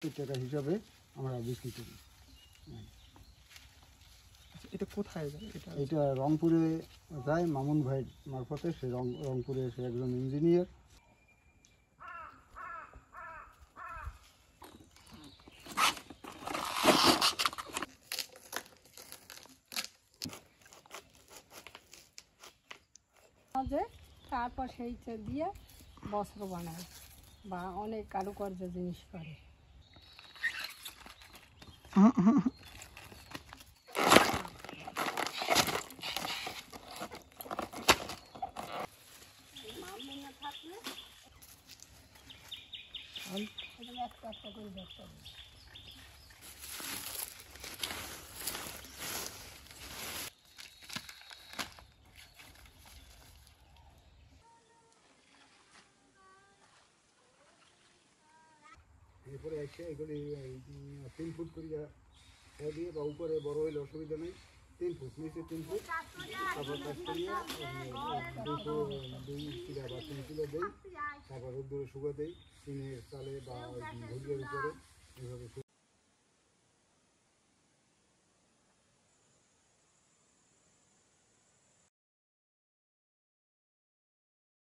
টাকা হিসাবে আমরা বিক্রি করি। এটা কোথায় যায়? এটা রংপুরে যায় মামুন ভাই মারফতে। সে রংপুরে সে একজন ইঞ্জিনিয়ার। তারপর সেইটা দিয়ে বস্ত্র বানায় বা অনেক কারুকার্য জিনিস করে। একটা একটা করে দেখতে হবে। এরপরে এসে এগুলি 3 ফুট করে দিয়ে বা উপরে বড় হইলে অসুবিধা নেই। 3 ফুট নিচে 3 ফুট তারপর কাজটা নিয়ে 2 কিলো বা 3 কিলো দিই। তারপর রোদ্দুরে শুকা দিই টিনের চালে বা ভুজিয়ার উপরে এইভাবে।